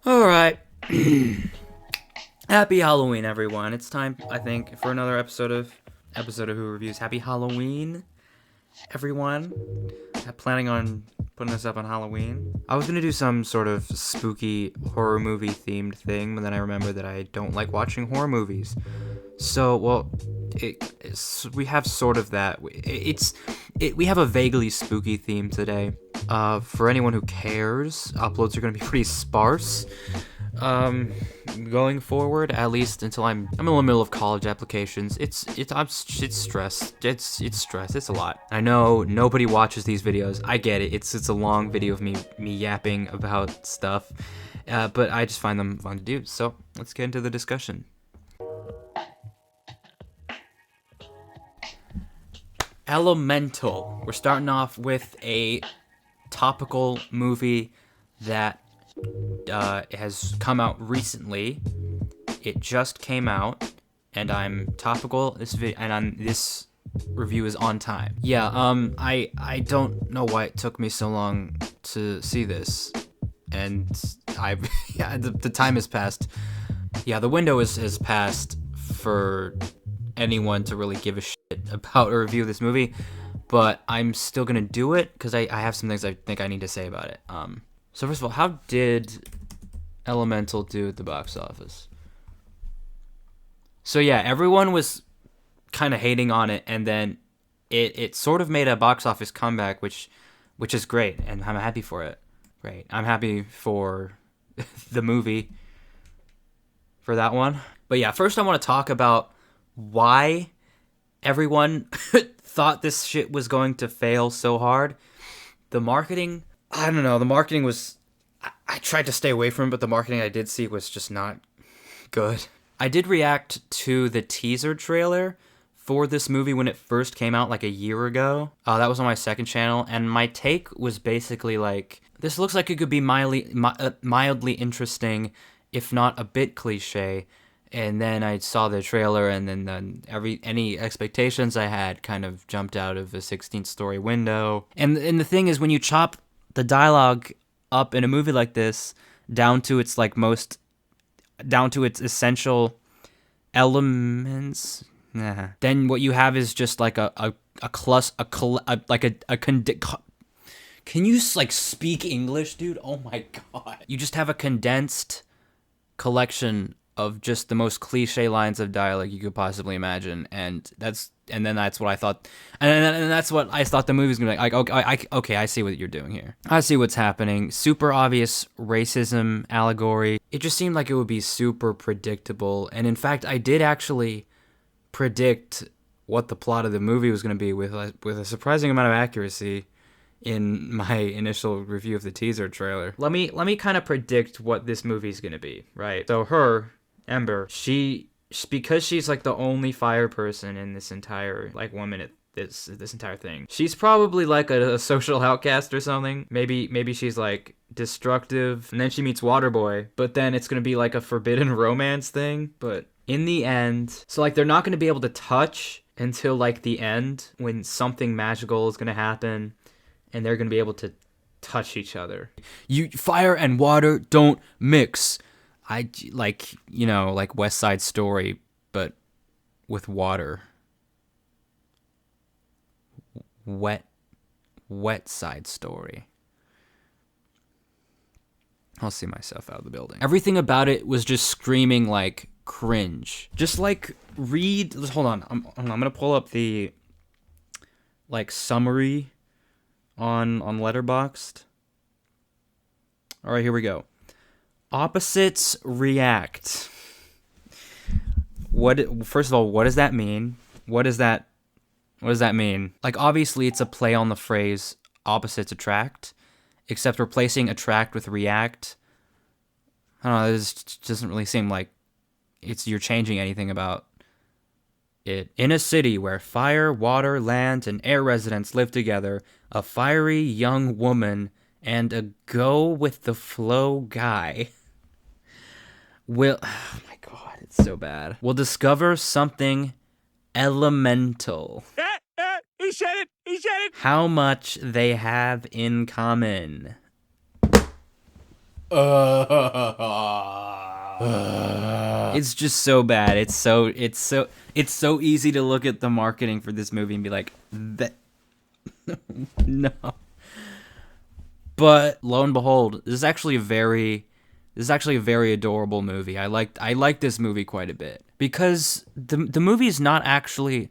Alright. Happy Halloween, everyone. It's time, I think, for another episode of Who Reviews. Happy Halloween, everyone. I'm planning on putting this up on Halloween. I was gonna do some sort of spooky horror movie themed thing, but then I remembered that I don't like watching horror movies. So, well, we have sort of that. We have a vaguely spooky theme today. For anyone who cares, uploads are going to be pretty sparse. Going forward, at least until I'm in the middle of college applications. It's stress. It's stress. It's a lot. I know nobody watches these videos. I get it. It's a long video of me yapping about stuff, but I just find them fun to do. So let's get into the discussion. Elemental. We're starting off with a topical movie that has come out recently. It just came out, and I'm topical. This review is on time. Yeah. I don't know why it took me so long to see this, and the time has passed. Yeah, the window has passed for anyone to really give a shit about a review of this movie, but I'm still gonna do it because I have some things I think I need to say about it. So first of all, how did Elemental do at the box office? So yeah, everyone was kind of hating on it, and then it sort of made a box office comeback, which is great, and I'm happy for it. Great, I'm happy for the movie, for that one. But yeah, first I want to talk about why everyone thought this shit was going to fail so hard. The marketing, I don't know, the marketing was, I tried to stay away from it, but the marketing I did see was just not good. I did react to the teaser trailer for this movie when it first came out like a year ago. That was on my second channel, and my take was basically like, this looks like it could be mildly interesting, if not a bit cliche. And then I saw the trailer, and then any expectations I had kind of jumped out of a 16-story window. And the thing is, when you chop the dialogue up in a movie like this down to its essential elements, then what you have is just like can you like speak English, dude? Oh my god! You just have a condensed collection of just the most cliche lines of dialogue you could possibly imagine, and then that's what I thought, and that's what I thought the movie was gonna be like. Okay, I see what you're doing here. I see what's happening. Super obvious racism allegory. It just seemed like it would be super predictable, and in fact, I did actually predict what the plot of the movie was gonna be with a surprising amount of accuracy in my initial review of the teaser trailer. Let me kind of predict what this movie's gonna be, right? So Ember, because she's like the only fire person in this entire like 1 minute this entire thing. She's probably like a social outcast or something. Maybe she's like destructive, and then she meets Waterboy, but then it's gonna be like a forbidden romance thing. But in the end, so like they're not gonna be able to touch until like the end when something magical is gonna happen, and they're gonna be able to touch each other. Fire and water don't mix. Like West Side Story, but with water. Wet Side Story. I'll see myself out of the building. Everything about it was just screaming like cringe. Just like hold on. I'm gonna pull up the like summary on Letterboxd. All right, here we go. Opposites react. First of all, what does that mean? What does that mean? Like, obviously it's a play on the phrase opposites attract, except replacing attract with react, I don't know, this doesn't really seem like you're changing anything about it. In a city where fire, water, land, and air residents live together, a fiery young woman and a go-with-the-flow guy oh my god, it's so bad. Will discover something elemental. He said it! How much they have in common. It's just so bad. It's so easy to look at the marketing for this movie and be like, that no. But lo and behold, this is actually a very adorable movie. I like this movie quite a bit because the movie is not actually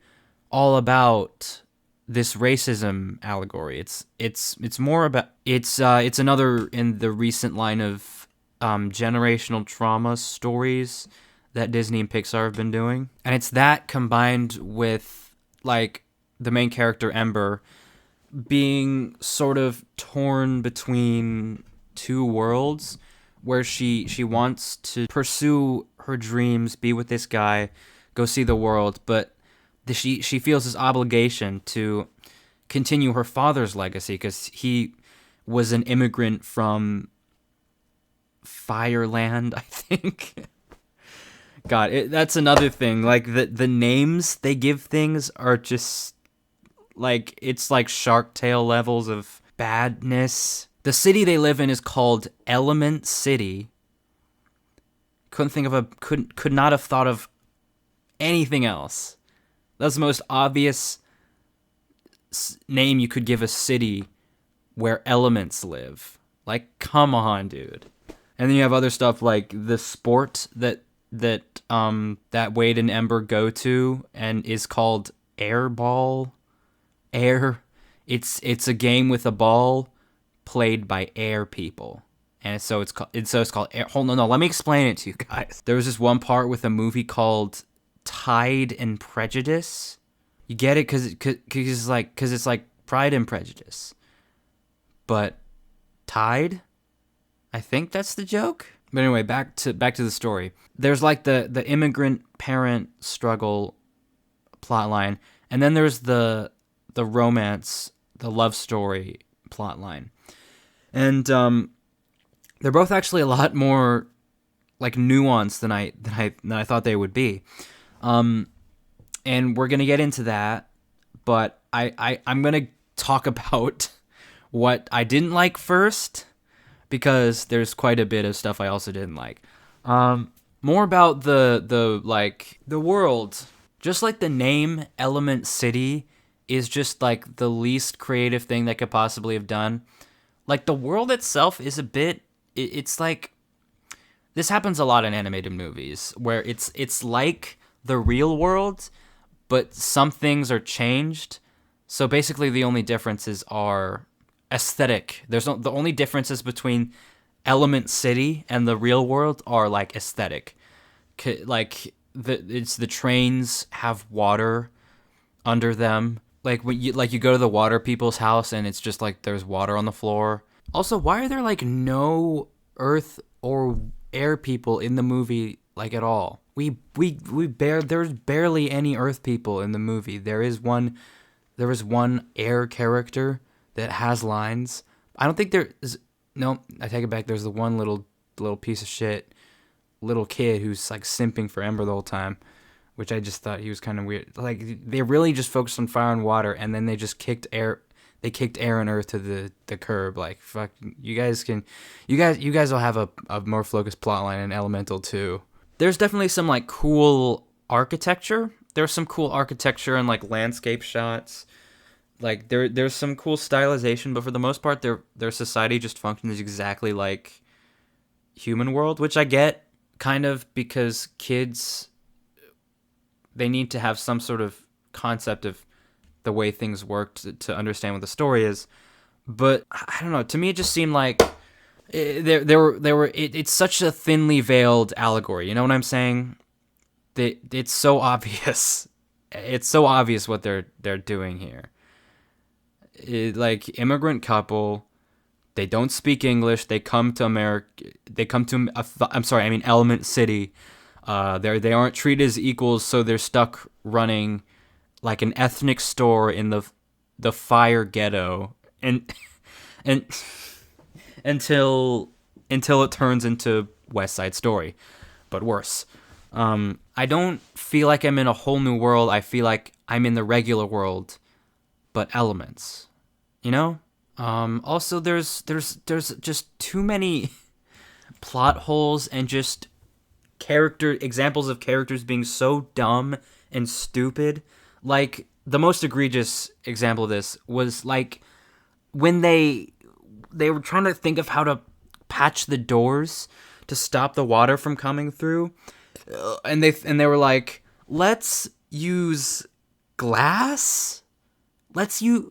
all about this racism allegory. It's more about it's another in the recent line of generational trauma stories that Disney and Pixar have been doing, and it's that combined with like the main character Ember being sort of torn between two worlds where she wants to pursue her dreams, be with this guy, go see the world, but she feels this obligation to continue her father's legacy because he was an immigrant from Fireland, I think. God, that's another thing. Like the names they give things are just like it's like Shark Tale levels of badness. The city they live in is called Element City. Could not have thought of anything else. That's the most obvious name you could give a city where elements live. Like, come on, dude. And then you have other stuff like the sport that Wade and Ember go to and is called Airball. It's a game with a ball played by air people. And so it's called air. Hold on, no, let me explain it to you guys. There was this one part with a movie called Tide and Prejudice. You get it cuz it's like Pride and Prejudice. But Tide? I think that's the joke. But anyway, back to the story. There's like the immigrant parent struggle plotline, and then there's the romance, the love story plotline. And they're both actually a lot more like nuanced than I thought they would be. And we're gonna get into that, but I'm gonna talk about what I didn't like first, because there's quite a bit of stuff I also didn't like. More about the world. Just like the name Element City is just like the least creative thing they could possibly have done. Like the world itself is a bit. It's like this happens a lot in animated movies where it's like the real world, but some things are changed. So basically, the only differences are aesthetic. The only differences between Element City and the real world are like aesthetic. Like the trains have water under them. Like when you go to the water people's house and it's just like there's water on the floor. Also, why are there like no earth or air people in the movie like at all? There's barely any earth people in the movie. There is one air character that has lines. I don't think there is. No, I take it back. There's the one little piece of shit little kid who's like simping for Ember the whole time, which I just thought he was kind of weird. Like they really just focused on fire and water, and then they just kicked air. They kicked air and earth to the curb. Like fuck, you guys will have a more focused plotline in Elemental too. There's definitely some like cool architecture. There's some cool architecture and like landscape shots. Like there's some cool stylization, but for the most part, their society just functions exactly like human world, which I get kind of because kids, they need to have some sort of concept of the way things work to understand what the story is. But I don't know. To me, it just seemed like it's such a thinly veiled allegory. You know what I'm saying? It's so obvious. It's so obvious what they're doing here. Like immigrant couple, they don't speak English. They come to America. They come to Element City. They aren't treated as equals, so they're stuck running like an ethnic store in the fire ghetto, and until it turns into West Side Story, but worse. I don't feel like I'm in a whole new world. I feel like I'm in the regular world, but elements, you know? Also, there's just too many plot holes and just examples of characters being so dumb and stupid. Like, the most egregious example of this was like when they were trying to think of how to patch the doors to stop the water from coming through, and they were like, let's use glass. Let's use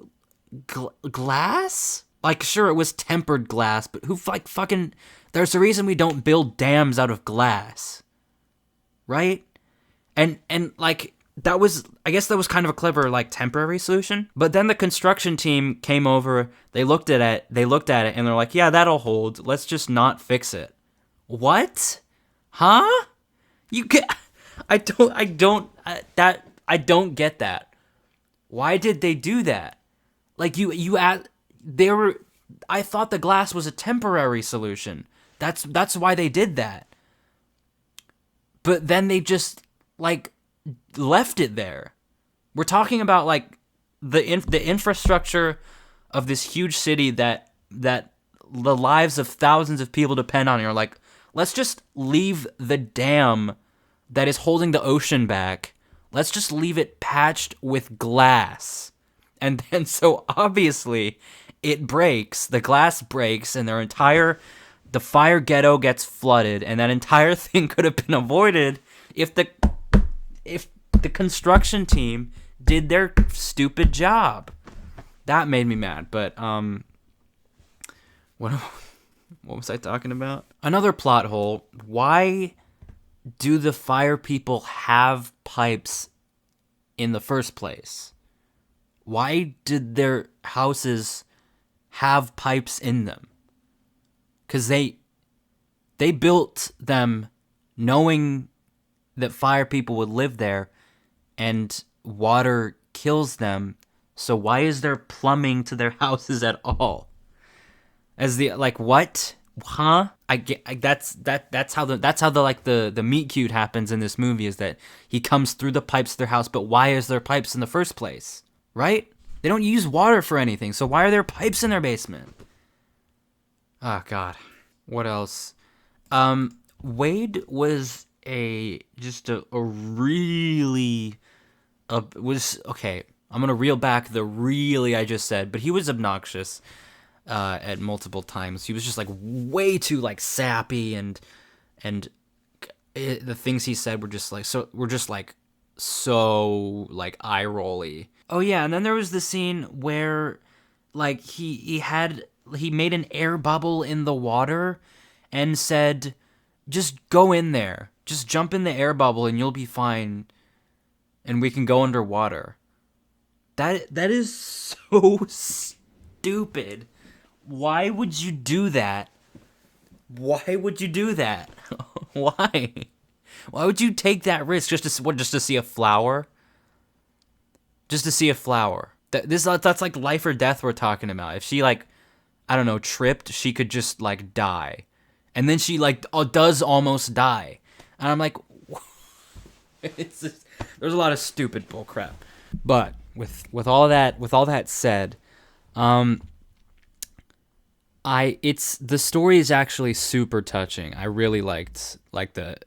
glass. Like, sure, it was tempered glass, but who fucking? There's a reason we don't build dams out of glass, right? And like, I guess that was kind of a clever, like, temporary solution. But then the construction team came over, they looked at it, and they're like, yeah, that'll hold. Let's just not fix it. What? Huh? I don't get that. Why did they do that? Like, I thought the glass was a temporary solution. That's why they did that. But then they just, like, left it there. We're talking about, like, the infrastructure of this huge city that the lives of thousands of people depend on. And you're like, let's just leave the dam that is holding the ocean back. Let's just leave it patched with glass. And then, so obviously, it breaks. The glass breaks, and the fire ghetto gets flooded, and that entire thing could have been avoided if the construction team did their stupid job. That made me mad. But what was I talking about? Another plot hole. Why do the fire people have pipes in the first place? Why did their houses have pipes in them? Because they built them knowing that fire people would live there and water kills them. So why is there plumbing to their houses at all? What? Huh? That's how the meet cute happens in this movie, is that he comes through the pipes to their house, but why is there pipes in the first place? Right? They don't use water for anything, so why are there pipes in their basement? Oh, God. What else? Wade was okay. I'm gonna reel back the really I just said, but he was obnoxious at multiple times. He was just like way too like sappy, and the things he said were just like so eye rolly. Oh yeah, and then there was the scene where like he made an air bubble in the water and said, just go in there. Just jump in the air bubble and you'll be fine. And we can go underwater. That is so stupid. Why would you do that? Why would you do that? Why? Why would you take that risk just to see a flower? Just to see a flower. That's like life or death we're talking about. If she tripped, she could just die. And then she does almost die. And I'm like, it's just, there's a lot of stupid bullcrap. But with all that said, the story is actually super touching. I really liked what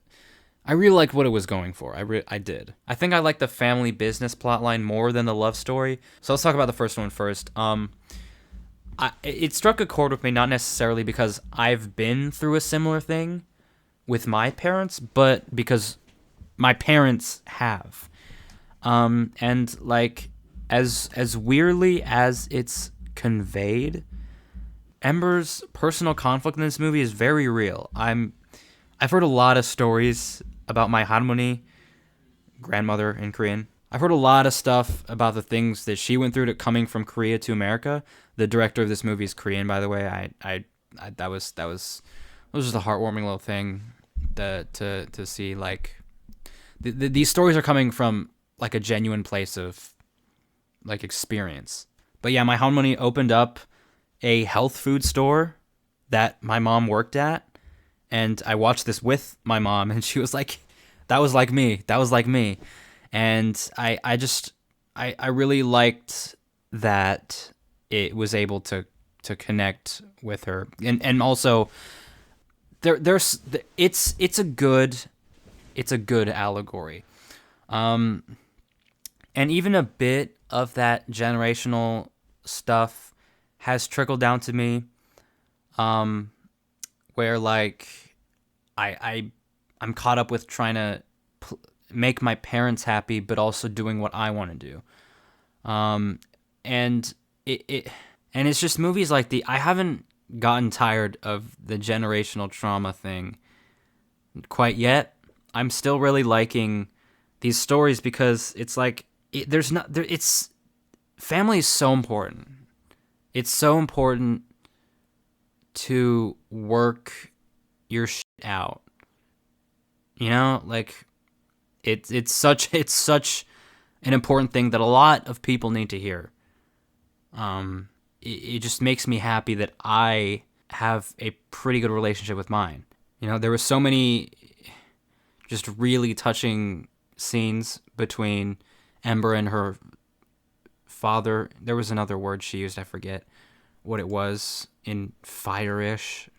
it was going for. I did. I think I like the family business plotline more than the love story. So let's talk about the first one first. It struck a chord with me, not necessarily because I've been through a similar thing with my parents, but because my parents have. And as weirdly as it's conveyed, Ember's personal conflict in this movie is very real. I've heard a lot of stories about my 할머니, grandmother in Korean. I've heard a lot of stuff about the things that she went through coming from Korea to America. The director of this movie is Korean, by the way. That was just a heartwarming little thing to see. These stories are coming from a genuine place of experience. But yeah, my 할머니 opened up a health food store that my mom worked at, and I watched this with my mom, and she was like, "That was like me. That was like me." And I really liked that it was able to connect with her, and also it's a good allegory. And even a bit of that generational stuff has trickled down to me, where like I'm caught up with trying to make my parents happy, but also doing what I want to do. And it's just movies like I haven't gotten tired of the generational trauma thing quite yet. I'm still really liking these stories because it's like family is so important. It's so important to work your shit out. You know, like it's such an important thing that a lot of people need to hear. It just makes me happy that I have a pretty good relationship with mine. You know, there were so many just really touching scenes between Ember and her father. There was another word she used, I forget what it was, in fire-ish.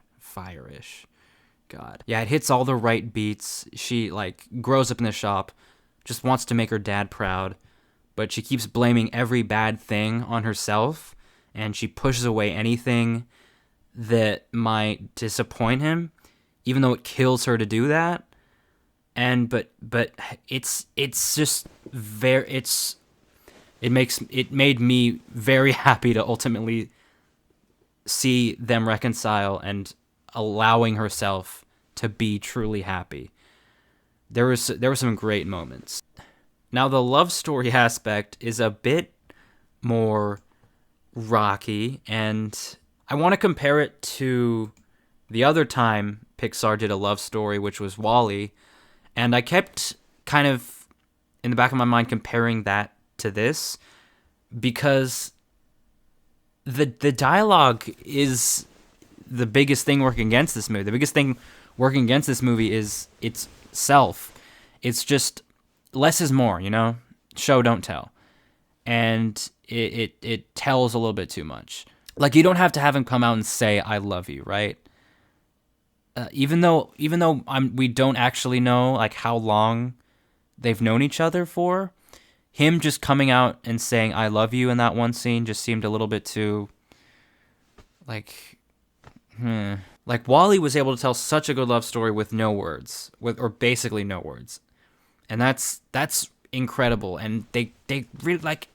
God. Yeah, it hits all the right beats. She, like, grows up in the shop, just wants to make her dad proud, but she keeps blaming every bad thing on herself, and she pushes away anything that might disappoint him, even though it kills her to do that. And but it's just it made me very happy to ultimately see them reconcile and allowing herself to be truly happy. There were some great moments. Now the love story aspect is a bit more rocky, and I want to compare it to the other time Pixar did a love story, which was WALL-E, and I kept kind of in the back of my mind comparing that to this because the dialogue is the biggest thing working against this movie. The biggest thing working against this movie is itself. It's just less is more, you know? Show, don't tell. And it tells a little bit too much. Like, you don't have to have him come out and say, I love you, right? Even though we don't actually know, like, how long they've known each other for, him just coming out and saying, I love you in that one scene just seemed a little bit too, like, Like, WALL-E was able to tell such a good love story with no words, or basically no words. And that's incredible. And they really, like,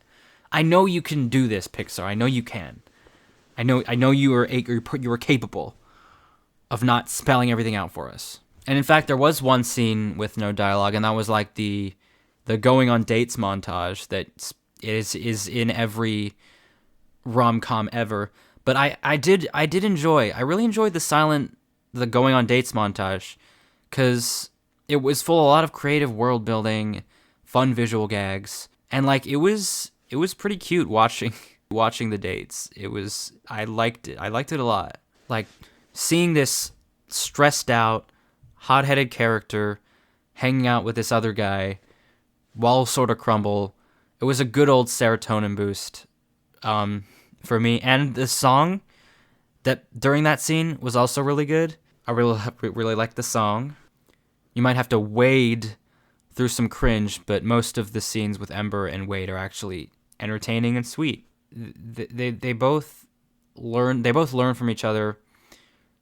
I know you can do this, Pixar. I know you can. I know you were capable of not spelling everything out for us. And in fact, there was one scene with no dialogue, and that was like the going on dates montage that is in every rom-com ever. But I really enjoyed the going on dates montage, because it was full of a lot of creative world building, fun visual gags, and like it was pretty cute watching the dates. I liked it a lot. Like, seeing this stressed out, hot-headed character hanging out with this other guy, walls sort of crumble. It was a good old serotonin boost for me. And the song that during that scene was also really good. I really liked the song. You might have to wade through some cringe, but most of the scenes with Ember and Wade are actually entertaining and sweet. They both learn from each other,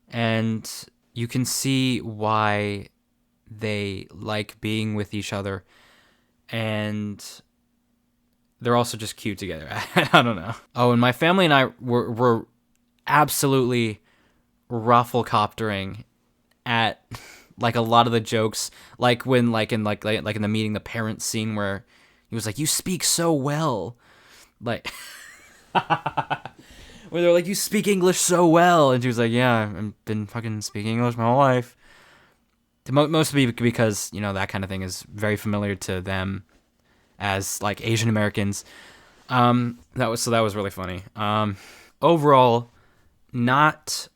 and you can see why they like being with each other, and they're also just cute together. I don't know. Oh, and my family and I were absolutely ruffle-coptering at like a lot of the jokes, like when like in the meeting the parents scene where he was like, "You speak so well," like where they're like, "You speak English so well," and she was like, "Yeah, I've been fucking speaking English my whole life." Mostly because, you know, that kind of thing is very familiar to them as like Asian Americans. That was really funny. Overall, not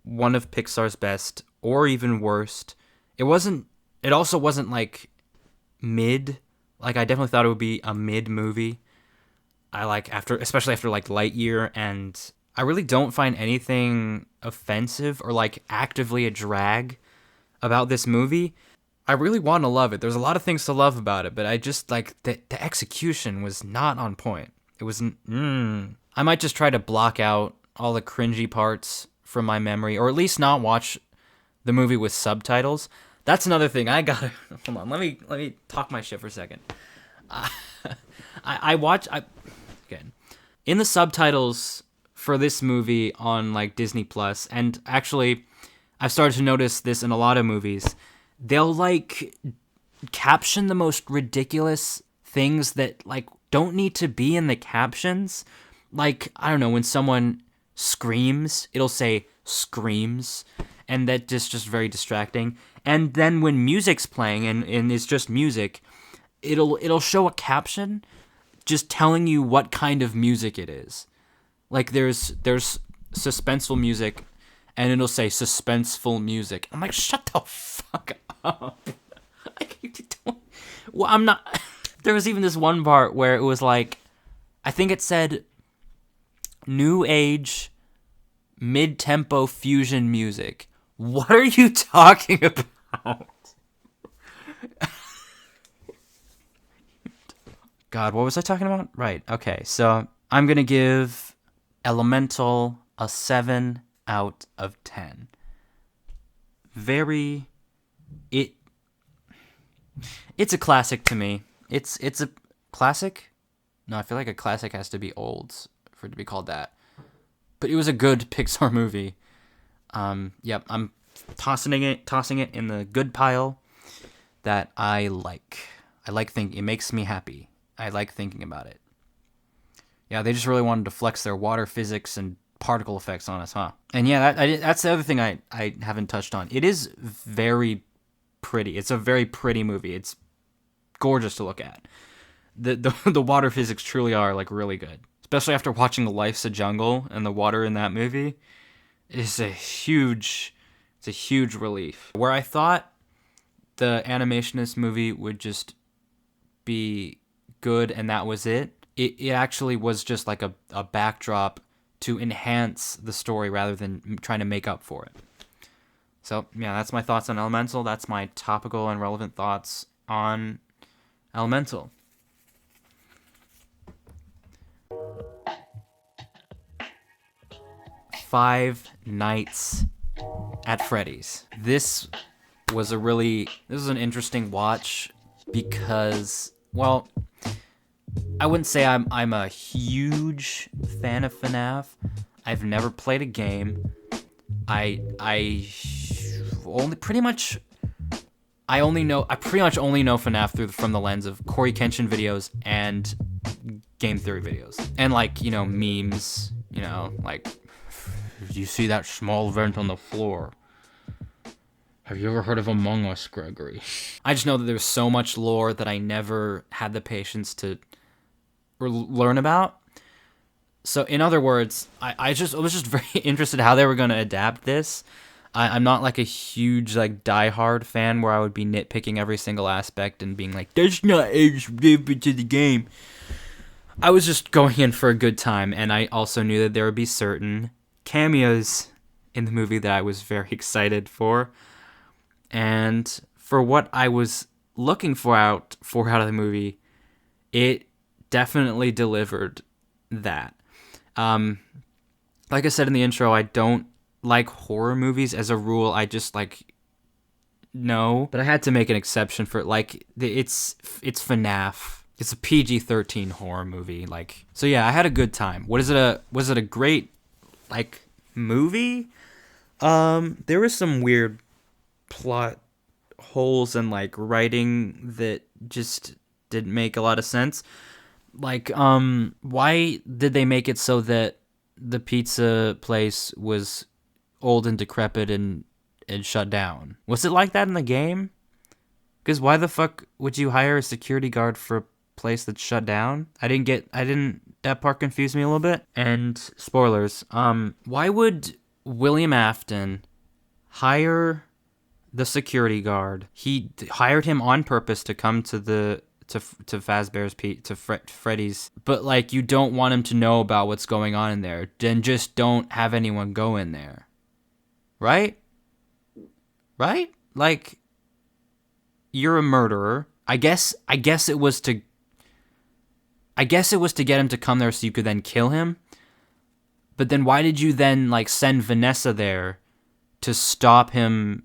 one of Pixar's best or even worst. It also wasn't like mid. Like, I definitely thought it would be a mid movie. Especially after like Lightyear and I really don't find anything offensive or like actively a drag about this movie. I really want to love it. There's a lot of things to love about it, but I just like the execution was not on point. It was I might just try to block out all the cringy parts from my memory, or at least not watch the movie with subtitles. That's another thing. I gotta hold on. Let me talk my shit for a second. I watch again in the subtitles for this movie on like Disney Plus, and actually, I've started to notice this in a lot of movies. They'll like caption the most ridiculous things that like don't need to be in the captions. Like, I don't know, when someone screams, it'll say screams, and that just very distracting. And then when music's playing and it's just music, it'll show a caption just telling you what kind of music it is. Like there's suspenseful music, and it'll say suspenseful music. I'm like, shut the fuck up. Well, I'm not. There was even this one part where it was like, I think it said new age mid-tempo fusion music. What are you talking about? God, what was I talking about? Right, okay. So I'm going to give Elemental a 7 out of 10. It's a classic to me. It's a classic? No, I feel like a classic has to be old for it to be called that. But it was a good Pixar movie. Yep, I'm tossing it in the good pile that I like. It makes me happy. I like thinking about it. Yeah, they just really wanted to flex their water physics and particle effects on us, huh? And yeah, that's the other thing I haven't touched on. It is very pretty. It's a very pretty movie. It's gorgeous to look at. The water physics truly are like really good. Especially after watching Life's a Jungle, and the water in that movie is a huge relief. Where I thought the animation in this movie would just be good and that was it, it actually was just like a backdrop to enhance the story rather than trying to make up for it. So, yeah, that's my thoughts on Elemental. That's my topical and relevant thoughts on Elemental. Five Nights at Freddy's. This was an interesting watch because, well, I wouldn't say I'm a huge fan of FNAF. I've never played a game. I pretty much only know FNAF from the lens of Corey Kenshin videos and game theory videos. And like, memes, like, do you see that small vent on the floor? Have you ever heard of Among Us, Gregory? I just know that there's so much lore that I never had the patience to learn about. So in other words, I was just very interested how they were going to adapt this. I'm not like a huge like diehard fan where I would be nitpicking every single aspect and being like, that's not age different to the game. I was just going in for a good time, and I also knew that there would be certain cameos in the movie that I was very excited for. And for what I was looking for out of the movie, it definitely delivered that. Like I said in the intro, I don't like horror movies as a rule. I just like no, but I had to make an exception for it. Like it's FNAF. It's a PG-13 horror movie. Like, so yeah, I had a good time. Was it a great like movie? There was some weird plot holes and like writing that just didn't make a lot of sense. Like, why did they make it so that the pizza place was old and decrepit and shut down? Was it like that in the game? Because why the fuck would you hire a security guard for a place that's shut down? That part confused me a little bit. And spoilers, why would William Afton hire the security guard? He hired him on purpose to come to to Freddy's, but like you don't want him to know about what's going on in there, then just don't have anyone go in there, right? Right? Like you're a murderer. I guess it was to get him to come there so you could then kill him. But then why did you then like send Vanessa there to stop him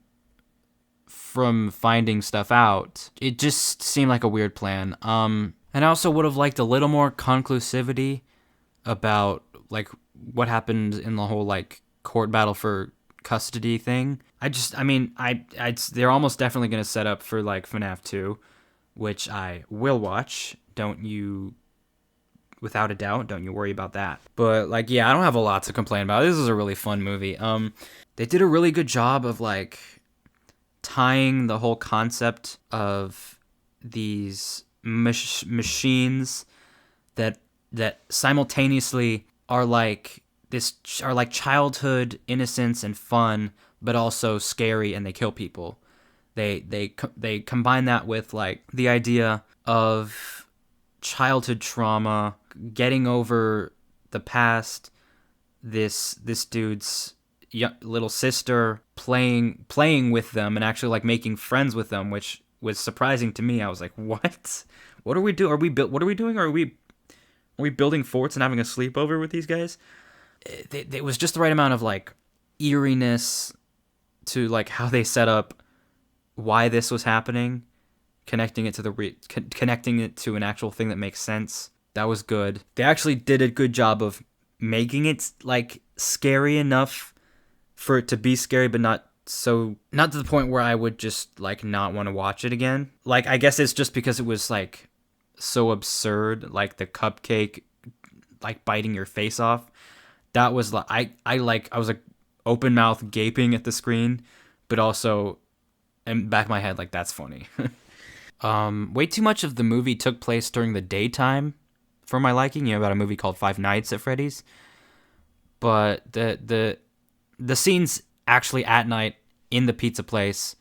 from finding stuff out? It just seemed like a weird plan. And I also would have liked a little more conclusivity about like what happened in the whole like court battle for custody thing. They're almost definitely going to set up for like FNAF 2, which I will watch. Don't you, without a doubt, don't you worry about that. But like, yeah, I don't have a lot to complain about. This is a really fun movie. They did a really good job of like tying the whole concept of these machines that simultaneously are like childhood innocence and fun, but also scary, and they kill people. They combine that with like the idea of childhood trauma, getting over the past, this dude's little sister, playing with them and actually like making friends with them, which was surprising to me. I was like, what are we doing? What are we doing? Are we building forts and having a sleepover with these guys? It was just the right amount of like eeriness to like how they set up why this was happening, connecting it to an actual thing that makes sense. That was good. They actually did a good job of making it like scary enough for it to be scary, but not to the point where I would just like not want to watch it again. Like I guess it's just because it was like so absurd, like the cupcake like biting your face off. That was like I was like open mouth gaping at the screen, but also in back of my head like that's funny. Way too much of the movie took place during the daytime for my liking. You know, about a movie called Five Nights at Freddy's. But the scenes actually at night in the pizza place,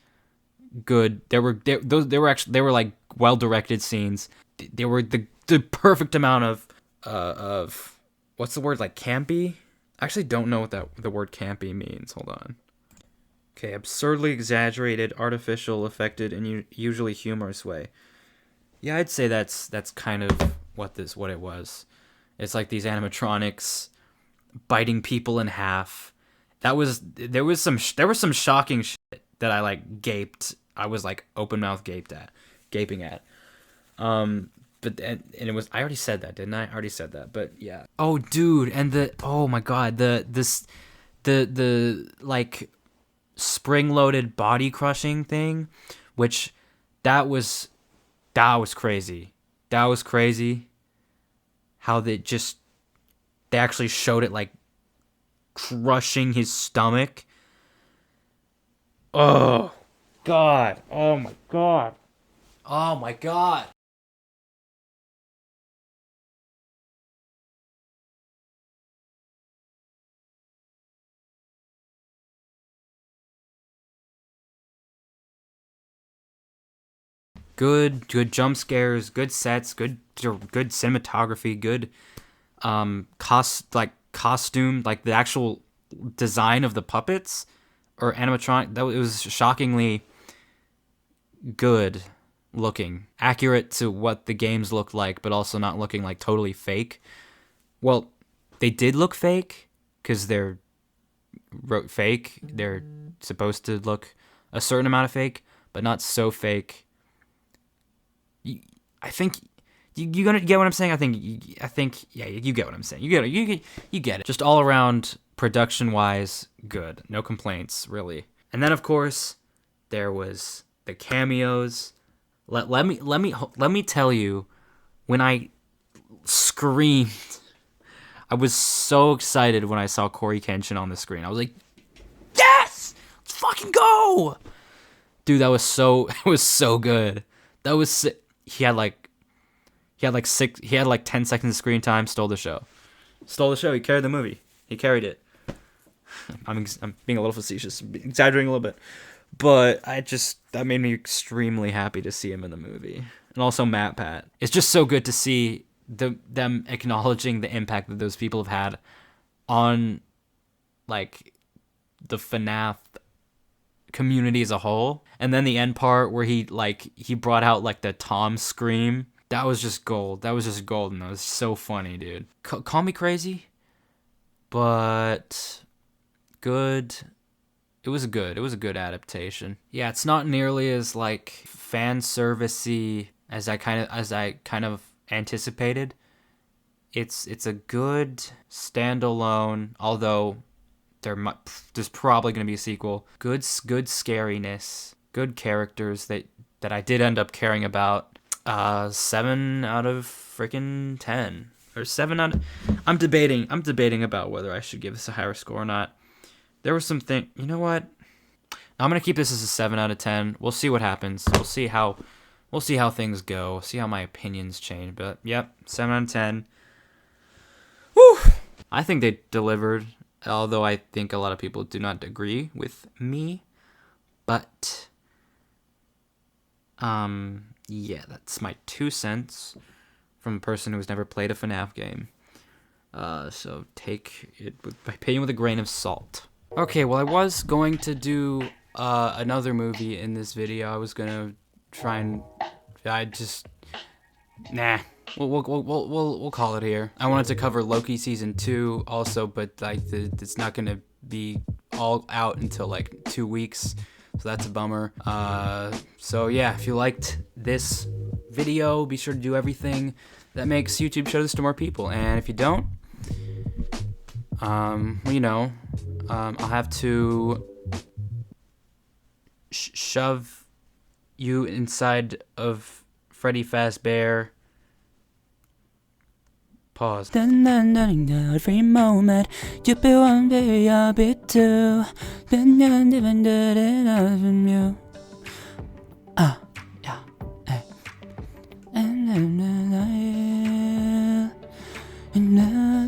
good. They were like well directed scenes. They were the perfect amount of what's the word, like campy? I actually don't know what the word campy means. Hold on. Okay, absurdly exaggerated, artificial, affected, and usually humorous way. Yeah, I'd say that's kind of what it was. It's like these animatronics biting people in half. There was some shocking shit that I like gaped. I was like open mouth gaping at. But and it was, I already said that, didn't I? I already said that, but yeah. Oh, dude, and oh my god, the like spring-loaded body crushing thing, which that was crazy. That was crazy. How they actually showed it like crushing his stomach. Oh god. Oh my god. Oh my god. Good jump scares, good sets, good cinematography, good costume, like the actual design of the puppets or animatronic. It was shockingly good looking, accurate to what the games looked like, but also not looking like totally fake. Well, they did look fake because they're fake. They're supposed to look a certain amount of fake, but not so fake. I think you gonna get what I'm saying. I think yeah, you get what I'm saying. You get it. Just all around production wise, good. No complaints really. And then of course there was the cameos. Let me tell you, when I screamed, I was so excited when I saw Corey Kenshin on the screen. I was like, yes, let's fucking go, dude. It was so good. That was. He had like 10 seconds of screen time. Stole the show. He carried the movie. He carried it. I'm being a little facetious, exaggerating a little bit, But that made me extremely happy to see him in the movie. And also Matt Pat. It's just so good to see them acknowledging the impact that those people have had on like the FNAF community as a whole. And then the end part where he brought out like the Tom scream. That was just gold. That was just golden. That was so funny, dude. Call me crazy, but good. It was good. It was a good adaptation. Yeah, it's not nearly as like fan servicey as I kind of anticipated. It's a good standalone, although there's probably going to be a sequel. Good scariness, good characters that I did end up caring about. 7 out of freaking 10 or 7 out. I'm debating about whether I should give this a higher score or not. There was something. You know what? I'm gonna keep this as a 7 out of 10. We'll see what happens. We'll see how things go. See how my opinions change. But yep, 7 out of 10. Whew. I think they delivered. Although I think a lot of people do not agree with me. But yeah, that's my 2 cents from a person who's never played a FNAF game. So take it by paying with a grain of salt. Okay, well, I was going to do another movie in this video. I was gonna try and We'll call it here. I wanted to cover Loki season 2 also, but like it's not gonna be all out until like 2 weeks, so that's a bummer. So yeah, if you liked this video, be sure to do everything that makes YouTube show this to more people. And if you don't, I'll have to shove you inside of Freddy Fazbear. Pause. Every moment you be one day, I'll be two. Been even from you. Yeah, hey. And then I know.